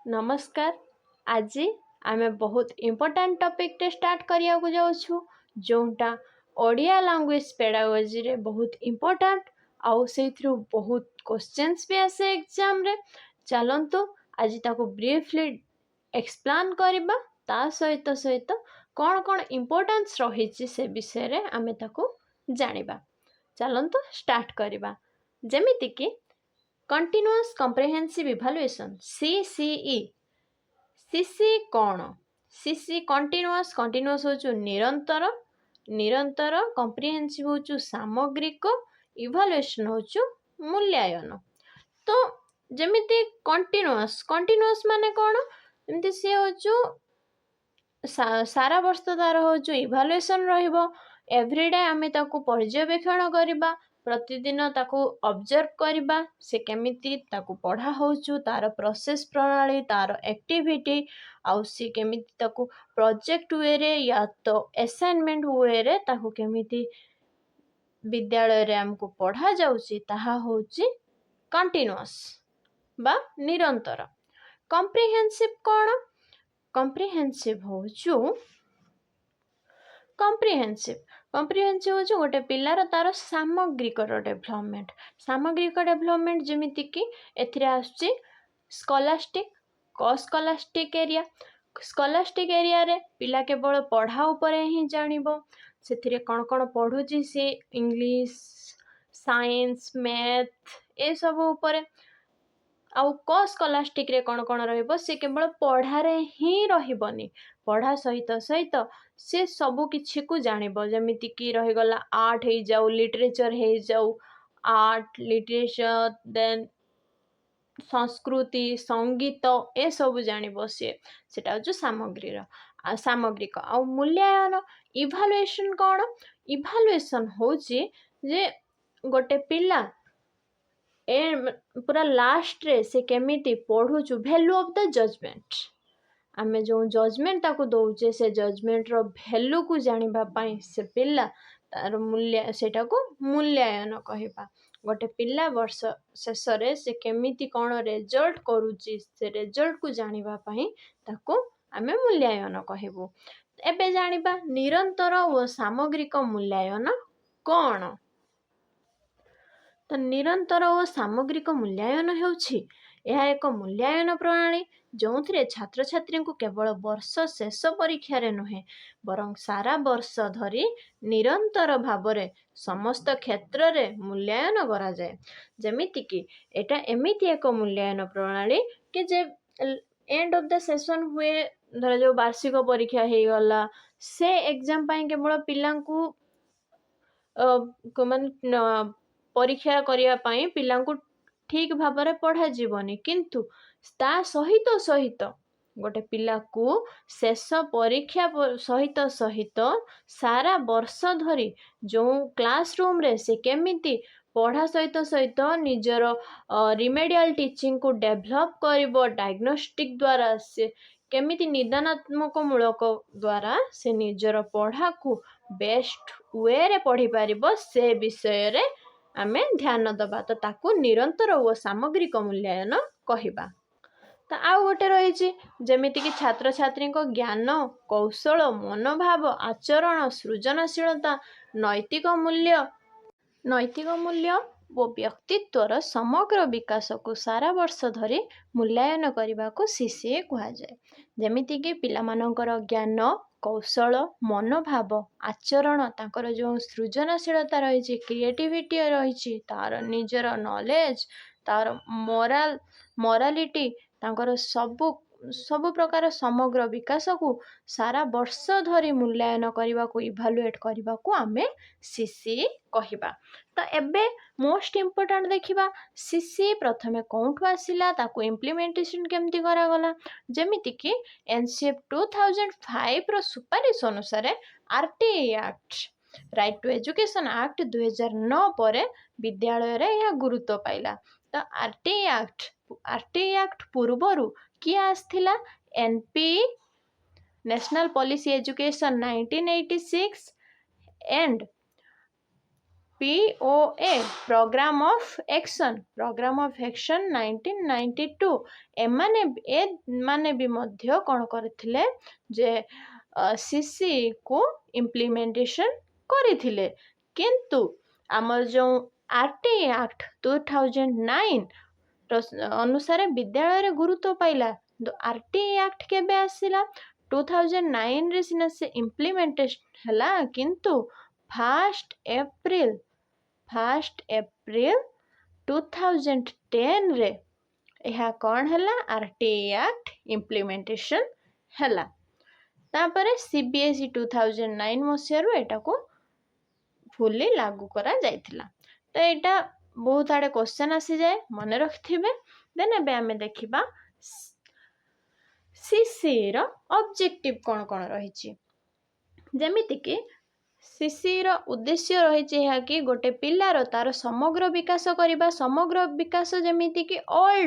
नमस्कार। आज आमे बहुत इम्पोर्टेंट टॉपिक टे स्टार्ट करिया को जाउछु जोंटा ओडिया लैंग्वेज पेडागोजी रे बहुत इम्पोर्टेंट आउ सेथरु बहुत क्वेश्चंस भी आसे एग्जाम रे। चलंतु आज ताको ब्रीफली एक्सप्लेन करबा ता सहित सहित कौन कौन इम्पोर्टेंस रही से विषय रे आमे ताको जानिबा। चलंतु स्टार्ट करबा। जेमिति कि continuous comprehensive evaluation CCE. CC कौन? सीसी कंटिन्यूअस कंटिन्यूअस हो निरंतर, निरंतर कॉम्प्रिहेंसिव हो सामग्रिक, इवैल्यूएशन हो मूल्यांकन। तो जेमिति कंटिन्यूअस कंटिन्यूअस माने कौन? जेमिति सी हो सारा वर्ष तार हो इवैल्यूएशन रहिबो। एवरीडे आमे ताको पर्यवेक्षण करबा, प्रतिदिन ताको ऑब्जर्व करबा, से केमिति ताको पढ़ा होचु, तार प्रोसेस प्रणाली, तार एक्टिविटी, आउ सी केमिति ताको प्रोजेक्ट वे रे या तो असाइनमेंट वे रे ताको केमिति विद्यालय रे हमको पढ़ा जाउची ताहा होची कंटिन्यूअस बा निरंतर। कॉम्प्रिहेंसिव कौन? कॉम्प्रिहेंसिव होचु कॉम्प्रिहेंसिव कॉम्प्रिहेंसिव हो गोटे पिलार तार सामग्रिक डेभलपमेंट। सामग्रिक डेभलपमेंट जेमिति कि एथिरे आसुची scholastic, scholastic area. Scholastic area रे पिला केवल पढ़ा उपरे ही जानिबो, सेथिरे कौन कौन पढ़ुची से इंग्लिश, साइंस, मैथ ए सब उपरे। आउ क स्कॉलास्टिक रे कौन कौन रहिबो, से केवल पढ़ारे ही रहिबनी, पढ़ा सहित सहित से सबु किछि को जानिबो। जेमिति कि रही गला आर्ट हे जाऊ, लिटरेचर हे जाऊ, आर्ट लिटरेचर देन संस्कृति संगीत ए सब जानिबो। सेटा हो सामग्री सामग्रिक। आउ मूल्यांकन इवैल्यूएशन कौन? इवैल्यूएशन होची जे गोटे पिला ए पूरा लास्ट रे से केमिति पढ़ुचु, वैल्यू ऑफ द जजमेंट। आमे जो जजमेंट ताको दौचे से जजमेंट रो वैल्यू को जानिबा पई से पिला तार मूल्य सेटा को मूल्यांकन कहबा। गोटे पिला वर्ष शेष रे से केमिति कोन रिजल्ट करूची, से रिजल्ट को जानिबा पई ताको आमे मूल्यांकन कहबो। एबे जानिबा निरंतर व सामग्रिक मूल्यांकन कोन? तो निरंतर और सामग्रिक मूल्यांकन हेउछि यह एक मूल्यांकन प्रणाली जो छात्र छात्री को केवल वर्ष शेष परीक्षा रे नुहे बरं सारा वर्ष धरी निरंतर भावरे समस्त क्षेत्र रे मूल्यांकन करा जाए। जेमिति कि एटा एमिति एक मूल्यांकन प्रणाली कि जे एंड ऑफ द सेशन हुए, धर जो वार्षिक परीक्षा हे गला से एग्जाम पाई केवल पिला को परीक्षा करिया पाई पिलांकु ठीक भाବରେ पढ़ा जीवनी, किंतु ता सहित सहित गोटे पिला को शेष परीक्षा सहित सहित सारा वर्ष धरी जो क्लासरूम रे से केमिति पढ़ा सहित सहित निजर रिमेडियल टीचिंग को डेभलप करिवो, डायग्नोस्टिक द्वारा से केमिति निदानात्मक मूलक द्वारा से निजर पढ़ा को बेस्ट वे रे पढ़ी पारिबो, से विषय रे आमे ध्यान दबा। तो ताकू निरंतर व सामग्रिक मूल्यांकन कहिबा। तो आउ गोटे रही जेमिति कि छात्र छात्री को ज्ञान कौशल मनोभाव आचरण सृजनशीलता नैतिक मूल्य वो व्यक्तित्वर समग्र विकास को सारा वर्ष धरी मूल्यांकन करने को सीसीए कहा जाए। जेमिति कि पिला मानकर ज्ञान कौशल मनोभाव आचरण ताकर जो सृजनशीलता रही, क्रिएटिविटी रही, तार निजर नॉलेज, तार मोरालिटी, तांकर सब प्रकार समग्र विकास को सारा वर्ष धरी मूल्यांकन करने को इभालुएट करने को आमे सीसी कहिबा। तो एबे मोस्ट इम्पोर्टेंट देखिबा सीसी प्रथमे कोठु आसिला, ताको इम्प्लीमेंटेशन केमती करा गला। जेमिति कि एनसीएफ 2005 रो सुपारिश अनुसार RTE act right to education act 2009 पर विद्यालय रे यह गुरुत्व पाइला। तो आरटीई एक्ट पूर्वरु किए आसथिला NP national policy education 1986 and POA programme of action 1992 ଏମାନେ ବି ମଧ୍ୟ କ'ଣ କରିଥିଲେ ଯେ CC ଇମ୍ପ୍ଲିମେଣ୍ଟେସନ୍ କରିଥିଲେ। କିନ୍ତୁ ଆମର ଯେଉଁ RTI ଆକ୍ଟ 2009 ଅନୁସାରେ ବିଦ୍ୟାଳୟରେ ଗୁରୁତ୍ୱ ପାଇଲା। RTI ଆକ୍ଟ କେବେ ଆସିଲା? 2009ରେ ସିନା ସେ ଇମ୍ପ୍ଲିମେଣ୍ଟେସନ୍ ହେଲା, କିନ୍ତୁ 1 ଏପ୍ରିଲ 2010ରେ ଏହା କ'ଣ ହେଲା? RTI ଆକ୍ଟ ଇମ୍ପ୍ଲିମେଣ୍ଟେସନ୍ ହେଲା। ତାପରେ CBSE 2009 ମସିହାରୁ ଏଟାକୁ ଫୁଲି ଲାଗୁ କରାଯାଇଥିଲା। ତ ଏଇଟା ବହୁତ ଆଡ଼େ କ୍ୱେଶ୍ଚନ୍ ଆସିଯାଏ, ମନେ ରଖିଥିବେ। ଦେନ୍ ଏବେ ଆମେ ଦେଖିବା CCର ଅବଜେକ୍ଟିଭ କ'ଣ କ'ଣ ରହିଛି। ଯେମିତିକି CCର ଉଦ୍ଦେଶ୍ୟ ରହିଛି ଏହା କି ଗୋଟେ ପିଲାର ତାର ସମଗ୍ର ବିକାଶ କରିବା। ସମଗ୍ର ବିକାଶ ଯେମିତିକି ଅଲ୍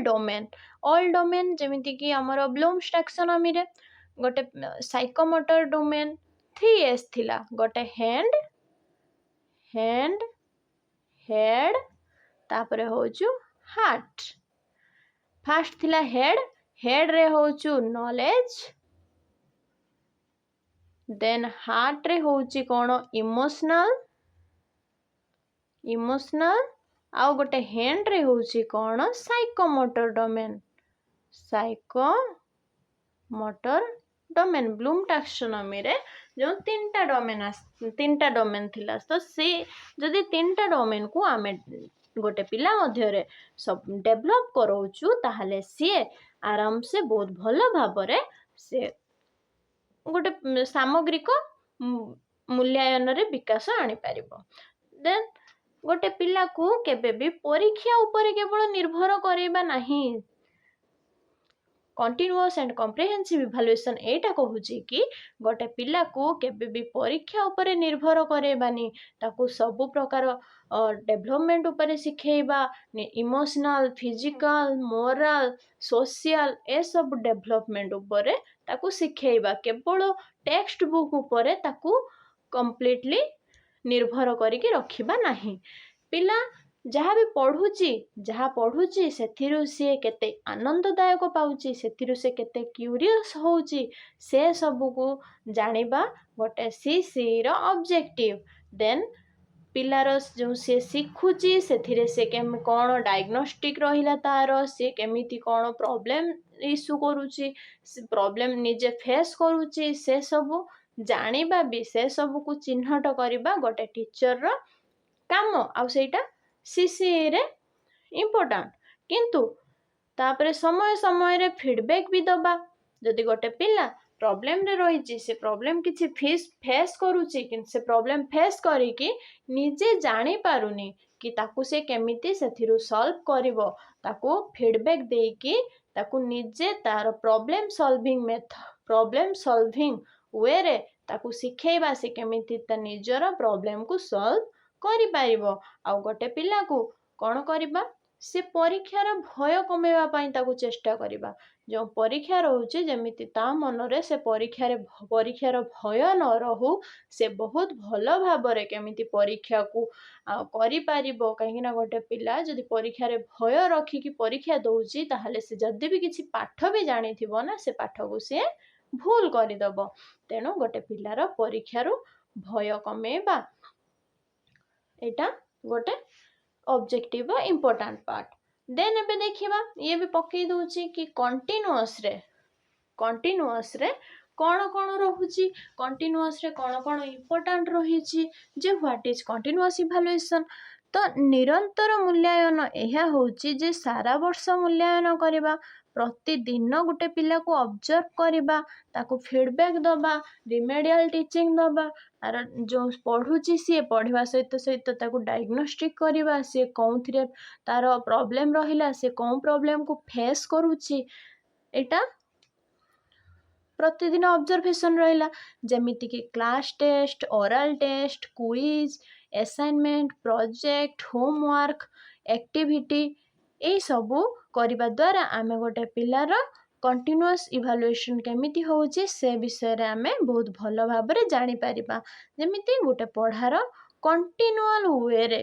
ଡୋମେନ୍ ଯେମିତିକି ଆମର ବ୍ଲୁମ୍ସ ଟାକ୍ସୋନମିରେ ଗୋଟେ ସାଇକୋମୋଟର ଡୋମେନ୍ 3S ଥିଲା। ଗୋଟେ ହ୍ୟାଣ୍ଡ, ହେଡ୍, ତାପରେ ହଉଛୁ ହାର୍ଟ। ଫାଷ୍ଟ ଥିଲା ହେଡ୍ରେ ହଉଛୁ ନଲେଜ, ଦେନ୍ ହାର୍ଟରେ ହଉଛି କ'ଣ? ଇମୋସନାଲ, ଆଉ ଗୋଟେ ହ୍ୟାଣ୍ଡରେ ହଉଛି କ'ଣ? ସାଇକୋମୋଟର ଡୋମେନ୍। ବ୍ଲୁମ୍ ଟାକ୍ସୋନମିରେ ଯେଉଁ ତିନିଟା ଡୋମେନ୍ ଥିଲା, ତ ସେ ଯଦି ତିନିଟା ଡୋମେନ୍କୁ ଆମେ ଗୋଟେ ପିଲା ମଧ୍ୟରେ ସବୁ ଡେଭଲପ୍ କରଉଛୁ, ତାହେଲେ ସିଏ ଆରାମସେ ବହୁତ ଭଲ ଭାବରେ ସେ ଗୋଟେ ସାମଗ୍ରିକ ମୂଲ୍ୟାୟନରେ ବିକାଶ ଆଣିପାରିବ। ଦେନ୍ ଗୋଟେ ପିଲାକୁ କେବେ ବି ପରୀକ୍ଷା ଉପରେ କେବଳ ନିର୍ଭର କରିବା ନାହିଁ। କଣ୍ଟିନ୍ୟୁଅସ୍ ଆଣ୍ଡ କମ୍ପ୍ରିହେନ୍ସିଭ୍ ଇଭାଲୁଏସନ୍ ଏଇଟା କହୁଛି କି ଗୋଟେ ପିଲାକୁ କେବେ ବି ପରୀକ୍ଷା ଉପରେ ନିର୍ଭର କରାଇବାନି, ତାକୁ ସବୁ ପ୍ରକାର ଡେଭଲପମେଣ୍ଟ ଉପରେ ଶିଖେଇବା। ଇମୋସନାଲ, ଫିଜିକାଲ, ମୋରାଲ, ସୋସିଆଲ ଏସବୁ ଡେଭଲପମେଣ୍ଟ ଉପରେ ତାକୁ ଶିଖେଇବା। କେବଳ ଟେକ୍ସଟ ବୁକ୍ ଉପରେ ତାକୁ କମ୍ପ୍ଲିଟଲି ନିର୍ଭର କରିକି ରଖିବା ନାହିଁ। ପିଲା ଯାହା ପଢ଼ୁଛି ସେଥିରୁ ସିଏ କେତେ ଆନନ୍ଦଦାୟକ ପାଉଛି, ସେଥିରୁ ସେ କେତେ କ୍ୟୁରିୟସ୍ ହେଉଛି, ସେ ସବୁକୁ ଜାଣିବା ଗୋଟେ CCର ଅବଜେକ୍ଟିଭ। ଦେନ୍ ପିଲାର ଯେଉଁ ସେ ଶିଖୁଛି ସେଥିରେ ସେ କ'ଣ ଡାଇଗ୍ନୋଷ୍ଟିକ୍ ରହିଲା ତାର, ସେ କେମିତି କ'ଣ ପ୍ରୋବ୍ଲେମ୍ ଇସ୍ୟୁ କରୁଛି, ପ୍ରୋବ୍ଲେମ୍ ନିଜେ ଫେସ୍ କରୁଛି, ସେ ସବୁ ଜାଣିବା ବି, ସେ ସବୁକୁ ଚିହ୍ନଟ କରିବା ଗୋଟେ ଟିଚରର କାମ। ଆଉ ସେଇଟା CCରେ ଇମ୍ପୋର୍ଟାଣ୍ଟ। କିନ୍ତୁ ତାପରେ ସମୟରେ ଫିଡବ୍ୟାକ୍ ବି ଦେବା। ଯଦି ଗୋଟେ ପିଲା ପ୍ରୋବ୍ଲେମରେ ରହିଛି, ସେ ପ୍ରୋବ୍ଲେମ କିଛି ଫେସ୍ କରୁଛି, କିନ୍ତୁ ସେ ପ୍ରୋବ୍ଲେମ ଫେସ୍ କରିକି ନିଜେ ଜାଣିପାରୁନି କି ତାକୁ ସେ କେମିତି ସେଥିରୁ ସଲ୍ଭ କରିବ, ତାକୁ ଫିଡବ୍ୟାକ୍ ଦେଇକି ତାକୁ ନିଜେ ତାର ପ୍ରୋବ୍ଲେମ ସଲଭିଂ ୱେରେ ତାକୁ ଶିଖେଇବା, ସେ କେମିତି ତା ନିଜର ପ୍ରୋବ୍ଲେମକୁ ସଲ୍ଭ କରିପାରିବ। ଆଉ ଗୋଟେ ପିଲାକୁ କ'ଣ କରିବା? ସେ ପରୀକ୍ଷାର ଭୟ କମେଇବା ପାଇଁ ତାକୁ ଚେଷ୍ଟା କରିବା। ଯେଉଁ ପରୀକ୍ଷା ରହୁଛି ଯେମିତି ତା ମନରେ ସେ ପରୀକ୍ଷାର ଭୟ ନ ରହୁ, ସେ ବହୁତ ଭଲ ଭାବରେ କେମିତି ପରୀକ୍ଷାକୁ କରିପାରିବ। କାହିଁକିନା ଗୋଟେ ପିଲା ଯଦି ପରୀକ୍ଷାରେ ଭୟ ରଖିକି ପରୀକ୍ଷା ଦେଉଛି, ତାହେଲେ ସେ ଯଦି ବି କିଛି ପାଠ ବି ଜାଣିଥିବ ନା, ସେ ପାଠକୁ ସିଏ ଭୁଲ କରିଦେବ। ତେଣୁ ଗୋଟେ ପିଲାର ପରୀକ୍ଷାରୁ ଭୟ କମେଇବା ଏଇଟା ଗୋଟେ ଅବଜେକ୍ଟିଭର ଇମ୍ପୋର୍ଟାଣ୍ଟ ପାର୍ଟ। ଦେନ୍ ଏବେ ଦେଖିବା, ଇଏ ବି ପକେଇ ଦେଉଛି କି କଣ୍ଟିନ୍ୟୁଅସରେ କ'ଣ କ'ଣ ରହୁଛି, କଣ୍ଟିନ୍ୟୁଅସରେ କ'ଣ ଇମ୍ପୋର୍ଟାଣ୍ଟ ରହିଛି, ଯେ ହ୍ୱାଟ୍ ଇଜ୍ କଣ୍ଟିନ୍ୟୁଅସ୍ ଇଭାଲୁଏସନ୍। ତ ନିରନ୍ତର ମୂଲ୍ୟାୟନ ଏହା ହେଉଛି ଯେ ସାରା ବର୍ଷ ମୂଲ୍ୟାୟନ କରିବା, ପ୍ରତିଦିନ ଗୋଟେ ପିଲାକୁ ଅବଜର୍ଭ କରିବା, ତାକୁ ଫିଡବ୍ୟାକ୍ ଦେବା, ରିମେଡିଆଲ ଟିଚିଂ ଦେବା, ତାର ଯେଉଁ ପଢ଼ୁଛି ସିଏ ପଢ଼ିବା ସହିତ ତାକୁ ଡାଇଗ୍ନୋଷ୍ଟିକ୍ କରିବା, ସିଏ କେଉଁଥିରେ ତାର ପ୍ରୋବ୍ଲେମ୍ ରହିଲା, ସେ କେଉଁ ପ୍ରୋବ୍ଲେମକୁ ଫେସ୍ କରୁଛି, ଏଇଟା ପ୍ରତିଦିନ ଅବଜରଭେସନ୍ ରହିଲା। ଯେମିତିକି class test, oral test, quiz, assignment, project, homework, activity, ଏଇସବୁ କରିବା ଦ୍ୱାରା ଆମେ ଗୋଟେ ପିଲାର କଣ୍ଟିନ୍ୟୁଅସ୍ ଇଭାଲୁଏସନ୍ କେମିତି ହେଉଛି ସେ ବିଷୟରେ ଆମେ ବହୁତ ଭଲ ଭାବରେ ଜାଣିପାରିବା। ଯେମିତି ଗୋଟେ ପଢ଼ାର କଣ୍ଟିନ୍ୟୁଆଲ୍ ୱେରେ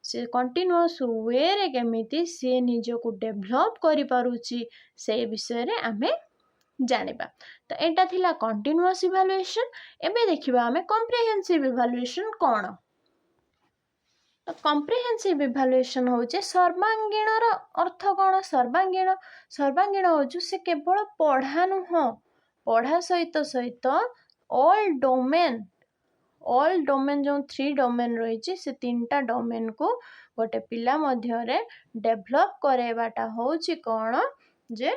ସେ କଣ୍ଟିନ୍ୟୁଅସ୍ ୱେରେ କେମିତି ସିଏ ନିଜକୁ ଡେଭଲପ୍ କରିପାରୁଛି ସେଇ ବିଷୟରେ ଆମେ ଜାଣିବା। ତ ଏଇଟା ଥିଲା କଣ୍ଟିନ୍ୟୁଅସ୍ ଇଭାଲୁଏସନ୍। ଏବେ ଦେଖିବା ଆମେ କମ୍ପ୍ରିହେନ୍ସିଭ୍ ଇଭାଲୁଏସନ୍ କ'ଣ। ତ କମ୍ପ୍ରିହେନ୍ସିଭ୍ ଇଭାଲୁଏସନ୍ ହେଉଛି ସର୍ବାଙ୍ଗୀନର ଅର୍ଥ କ'ଣ। ସର୍ବାଙ୍ଗୀନ ହେଉଛି ସେ କେବଳ ପଢ଼ା ନୁହଁ, ପଢ଼ା ସହିତ ଅଲ୍ ଡୋମେନ୍ ଯେଉଁ 3 ଡୋମେନ୍ ରହିଛି ସେ 3ଟା ଡୋମେନ୍କୁ ଗୋଟେ ପିଲା ମଧ୍ୟରେ ଡେଭଲପ୍ କରାଇବାଟା ହେଉଛି କ'ଣ ଯେ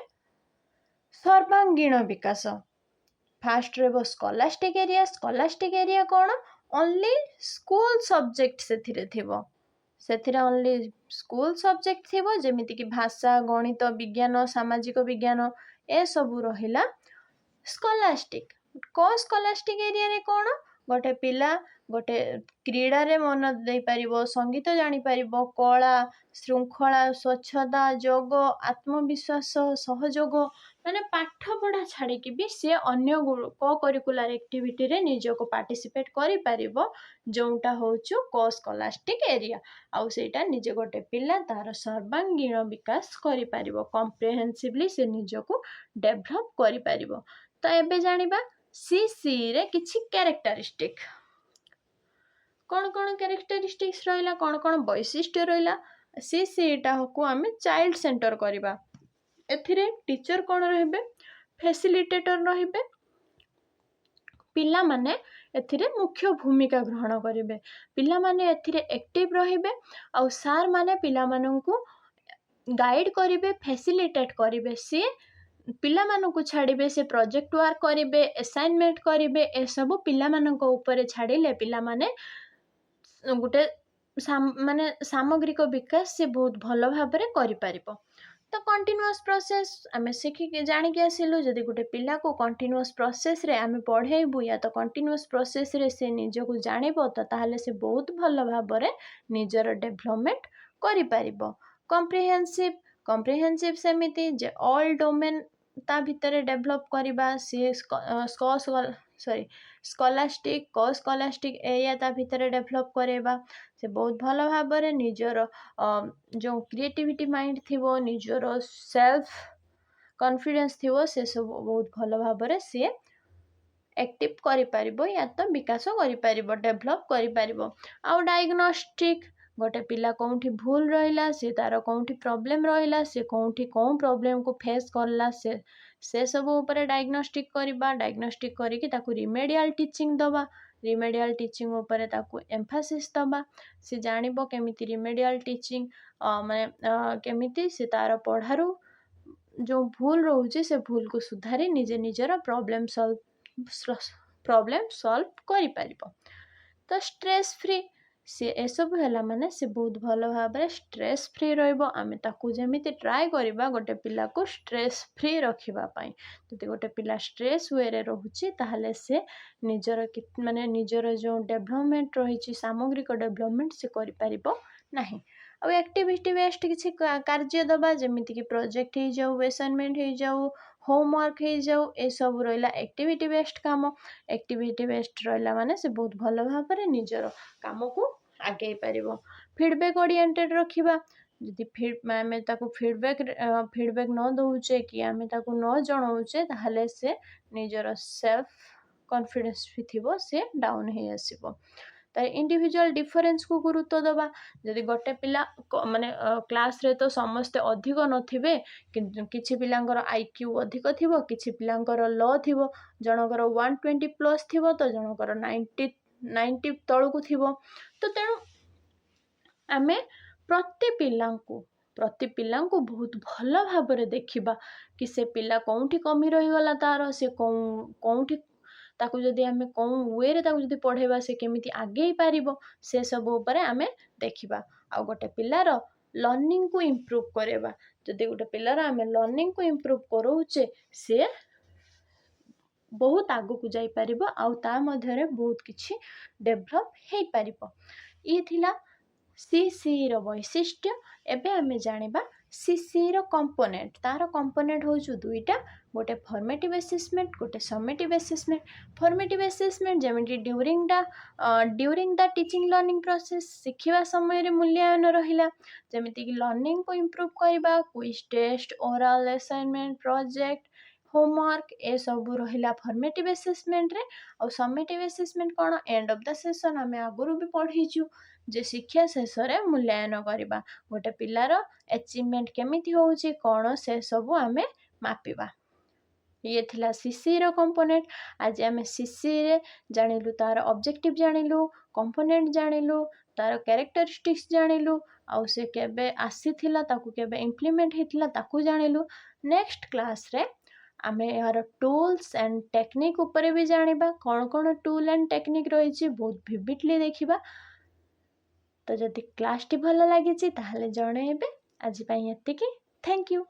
ସର୍ବାଙ୍ଗୀନ ବିକାଶ। ଫାଷ୍ଟ ରହିବ ସ୍କଲାଷ୍ଟିକ୍ ଏରିଆ କ'ଣ, ଓନ୍ଲି ସ୍କୁଲ ସବଜେକ୍ଟ ସେଥିରେ ଓନ୍ଲି ସ୍କୁଲ ସବଜେକ୍ଟ ଥିବ, ଯେମିତିକି ଭାଷା, ଗଣିତ, ବିଜ୍ଞାନ, ସାମାଜିକ ବିଜ୍ଞାନ ଏସବୁ ରହିଲା ସ୍କଲାଷ୍ଟିକ୍। ସ୍କଲାଷ୍ଟିକ୍ ଏରିଆରେ କ'ଣ, ଗୋଟେ ପିଲା ଗୋଟେ କ୍ରୀଡ଼ାରେ ମନ ଦେଇପାରିବ, ସଙ୍ଗୀତ ଜାଣିପାରିବ, କଳା, ଶୃଙ୍ଖଳା, ସ୍ୱଚ୍ଛତା, ଯୋଗ, ଆତ୍ମବିଶ୍ୱାସ, ସହଯୋଗ, ମାନେ ପାଠପଢ଼ା ଛାଡ଼ିକି ବି ସିଏ ଅନ୍ୟ କୋ-କରିକୁଲାର ଆକ୍ଟିଭିଟିରେ ନିଜକୁ ପାର୍ଟିସିପେଟ୍ କରିପାରିବ, ଯେଉଁଟା ହେଉଛି ସ୍କଲାଷ୍ଟିକ୍ ଏରିଆ। ଆଉ ସେଇଟା ନିଜେ ଗୋଟେ ପିଲା ତାର ସର୍ବାଙ୍ଗୀନ ବିକାଶ କରିପାରିବ, କମ୍ପ୍ରିହେନ୍ସିଭଲି ସେ ନିଜକୁ ଡେଭଲପ୍ କରିପାରିବ। ତ ଏବେ ଜାଣିବା CCରେ କିଛି କ୍ୟାରେକ୍ଟରିଷ୍ଟିକ୍। କ'ଣ କ୍ୟାରେକ୍ଟରିଷ୍ଟିକ୍ସ ରହିଲା, କ'ଣ ବୈଶିଷ୍ଟ୍ୟ ରହିଲା। CCଟାକୁ ଆମେ ଚାଇଲ୍ଡ ସେଣ୍ଟର କରିବା। ଏଥିରେ ଟିଚର କ'ଣ ରହିବେ, ଫେସିଲିଟେଟର ରହିବେ। ପିଲାମାନେ ଏଥିରେ ମୁଖ୍ୟ ଭୂମିକା ଗ୍ରହଣ କରିବେ, ପିଲାମାନେ ଏଥିରେ ଆକ୍ଟିଭ ରହିବେ, ଆଉ ସାର୍ ମାନେ ପିଲାମାନଙ୍କୁ ଗାଇଡ୍ କରିବେ, ଫେସିଲିଟେଟ୍ କରିବେ। ସିଏ ପିଲାମାନଙ୍କୁ ଛାଡ଼ିବେ, ସେ ପ୍ରୋଜେକ୍ଟ ୱାର୍କ କରିବେ, ଆସାଇନମେଣ୍ଟ କରିବେ, ଏସବୁ ପିଲାମାନଙ୍କ ଉପରେ ଛାଡ଼ିଲେ ପିଲାମାନେ ଗୋଟେ ମାନେ ସାମଗ୍ରିକ ବିକାଶ ସେ ବହୁତ ଭଲ ଭାବରେ କରିପାରିବ। ତ କଣ୍ଟିନ୍ୟୁଅସ୍ ପ୍ରୋସେସ୍ ଆମେ ଜାଣିକି ଆସିଲୁ, ଯଦି ଗୋଟେ ପିଲାକୁ କଣ୍ଟିନ୍ୟୁଅସ୍ ପ୍ରୋସେସ୍ରେ ଆମେ ପଢ଼େଇବୁ ୟା ତ କଣ୍ଟିନ୍ୟୁଅସ୍ ପ୍ରୋସେସ୍ରେ ସେ ନିଜକୁ ଜାଣିବ, ତ ତାହେଲେ ସେ ବହୁତ ଭଲ ଭାବରେ ନିଜର ଡେଭଲପମେଣ୍ଟ କରିପାରିବ। କମ୍ପ୍ରିହେନ୍ସିଭ୍ ସେମିତି ଯେ ଅଲ୍ ଡୋମେନ୍ ତା ଭିତରେ ଡେଭଲପ୍ କରିବା, ସିଏ ସ୍କଲାଷ୍ଟିକ୍ ଏରିଆ ତା ଭିତରେ ଡେଭଲପ୍ କରାଇବା, ସେ ବହୁତ ଭଲ ଭାବରେ ନିଜର ଯେଉଁ କ୍ରିଏଟିଭିଟି ମାଇଣ୍ଡ ଥିବ, ନିଜର ସେଲ୍ଫ କନଫିଡେନ୍ସ ଥିବ, ସେସବୁ ବହୁତ ଭଲ ଭାବରେ ସିଏ ଆକ୍ଟିଭ୍ କରିପାରିବ ୟା ତ ବିକାଶ କରିପାରିବ, ଡେଭଲପ୍ କରିପାରିବ। ଆଉ ଡାଇଗ୍ନୋଷ୍ଟିକ୍, ଗୋଟେ ପିଲା କେଉଁଠି ଭୁଲ ରହିଲା, ସେ ତାର କେଉଁଠି ପ୍ରୋବ୍ଲେମ୍ ରହିଲା, ସେ କେଉଁଠି କେଉଁ ପ୍ରୋବ୍ଲେମକୁ ଫେସ୍ କଲା, ସେ ସବୁ ଉପରେ ଡାଇଗ୍ନୋଷ୍ଟିକ୍ କରିବା। ଡାଇଗ୍ନୋଷ୍ଟିକ୍ କରିକି ତାକୁ ରିମେଡ଼ିଆଲ୍ ଟିଚିଂ ଦେବା, ରିମେଡ଼ିଆଲ୍ ଟିଚିଂ ଉପରେ ତାକୁ ଏମ୍ଫାସିସ୍ ଦେବା। ସେ ଜାଣିବ କେମିତି ରିମେଡ଼ିଆଲ୍ ଟିଚିଂ ମାନେ କେମିତି ସେ ତାର ପଢ଼ାରୁ ଯେଉଁ ଭୁଲ ରହୁଛି ସେ ଭୁଲକୁ ସୁଧାରି ନିଜର ପ୍ରୋବ୍ଲେମ୍ ସଲ୍ଭ କରିପାରିବ। ତ ଷ୍ଟ୍ରେସ୍ ଫ୍ରି, ସେ ଏସବୁ ହେଲା ମାନେ ସେ ବହୁତ ଭଲ ଭାବରେ ଷ୍ଟ୍ରେସ୍ ଫ୍ରି ରହିବ। ଆମେ ତାକୁ ଯେମିତି ଟ୍ରାଏ କରିବା ଗୋଟେ ପିଲାକୁ ଷ୍ଟ୍ରେସ୍ ଫ୍ରି ରଖିବା ପାଇଁ। ଯଦି ଗୋଟେ ପିଲା ଷ୍ଟ୍ରେସ୍ ୱେରେ ରହୁଛି ତାହେଲେ ସେ ନିଜର ଯେଉଁ ଡେଭଲପମେଣ୍ଟ ରହିଛି, ସାମଗ୍ରିକ ଡେଭଲପମେଣ୍ଟ ସେ କରିପାରିବ ନାହିଁ। ଆଉ ଆକ୍ଟିଭିଟି ବେସ୍ଡ କିଛି କାର୍ଯ୍ୟ ଦେବା, ଯେମିତିକି ପ୍ରୋଜେକ୍ଟ ହେଇଯାଉ, ଆସାଇନମେଣ୍ଟ ହେଇଯାଉ, ହୋମୱାର୍କ ହେଇଯାଉ, ଏସବୁ ରହିଲା ଆକ୍ଟିଭିଟି ବେସ୍ଡ କାମ। ଆକ୍ଟିଭିଟି ବେସ୍ଡ ରହିଲା ମାନେ ସେ ବହୁତ ଭଲ ଭାବରେ ନିଜର କାମକୁ ଆଗେଇ ପାରିବ। ଫିଡ଼ବ୍ୟାକ୍ ଓରିଏଣ୍ଟେଡ୍ ରଖିବା, ଯଦି ଆମେ ତାକୁ ଫିଡ଼ବ୍ୟାକ୍ ନ ଦେଉଛେ କି ଆମେ ତାକୁ ନ ଜଣାଉଛେ, ତାହେଲେ ସେ ନିଜର ସେଲ୍ଫ କନଫିଡେନ୍ସ ବି ଥିବ, ସେ ଡାଉନ୍ ହେଇ ଆସିବ। ତାର ଇଣ୍ଡିଭିଜୁଆଲ୍ ଡିଫରେନ୍ସକୁ ଗୁରୁତ୍ୱ ଦେବା। ଯଦି ଗୋଟେ ପିଲା କ୍ଲାସ୍ରେ ତ ସମସ୍ତେ ଅଧିକ ନଥିବେ, କିନ୍ତୁ କିଛି ପିଲାଙ୍କର IQ ଅଧିକ ଥିବ, କିଛି ପିଲାଙ୍କର ଲୋ ଥିବ, ଜଣଙ୍କର 120+ ଥିବ ତ ଜଣଙ୍କର 90 ତଳକୁ ଥିବ। ତ ତେଣୁ ଆମେ ପ୍ରତି ପିଲାଙ୍କୁ ବହୁତ ଭଲ ଭାବରେ ଦେଖିବା କି ସେ ପିଲା କେଉଁଠି କମି ରହିଗଲା ତାର, ସେ କେଉଁଠି ତାକୁ ଯଦି ଆମେ କେଉଁ ୱେରେ ତାକୁ ଯଦି ପଢ଼େଇବା ସେ କେମିତି ଆଗେଇ ପାରିବ, ସେସବୁ ଉପରେ ଆମେ ଦେଖିବା। ଆଉ ଗୋଟେ ପିଲାର ଲର୍ଣ୍ଣିଂକୁ ଇମ୍ପ୍ରୁଭ୍ କରାଇବା। ଯଦି ଗୋଟେ ପିଲାର ଆମେ ଲର୍ଣ୍ଣିଂକୁ ଇମ୍ପ୍ରୁଭ୍ କରଉଛେ, ସିଏ ବହୁତ ଆଗକୁ ଯାଇପାରିବ ଆଉ ତା ମଧ୍ୟରେ ବହୁତ କିଛି ଡେଭଲପ୍ ହେଇପାରିବ। ଇଏ ଥିଲା CCର ବୈଶିଷ୍ଟ୍ୟ। ଏବେ ଆମେ ଜାଣିବା CCର କମ୍ପୋନେଣ୍ଟ। ତାର କମ୍ପୋନେଣ୍ଟ ହେଉଛି 2ଟା, गोटे फॉर्मेटिव असेसमेंट गोटे समेटिव असेसमेंट फॉर्मेटिव असेसमेंट जमी during the teaching learning process शिखा समय मूल्यांकन रहा जमीक लर्निंग को इम्प्रूव करने quiz test oral assignment project homework ए सब रहा फॉर्मेटिव असेसमेंट रे और समेटिव असेसमेंट कौन एंड ऑफ द सेशन आम आगुरी भी पढ़ीचु जे शिक्षा शेष में मूल्यांकन करवा गोटे पिलार अचिवमेंट केमिति होउची कौन से सब आम मापिबा ये थिला सीसी रो कंपोनेंट आज आम सीसी रे जानिलु तार ऑब्जेक्टिव जानिलु कंपोनेंट जानिलु तार कैरेक्टरिस्टिक्स जानिलु आउ से केबे आसीथिला ताकू केबे इम्प्लीमेंट हेतिला ताकू जानिलु नेक्स्ट क्लास रे आमे यार टूल्स एंड टेक्निक ऊपर भी जानिबा कौन कौन टूल एंड टेक्निक रही बहुत विविडली देखिबा तो जदि क्लास टी भल लगी ताहले जणेबे आज पई एतिकी थैंक यू।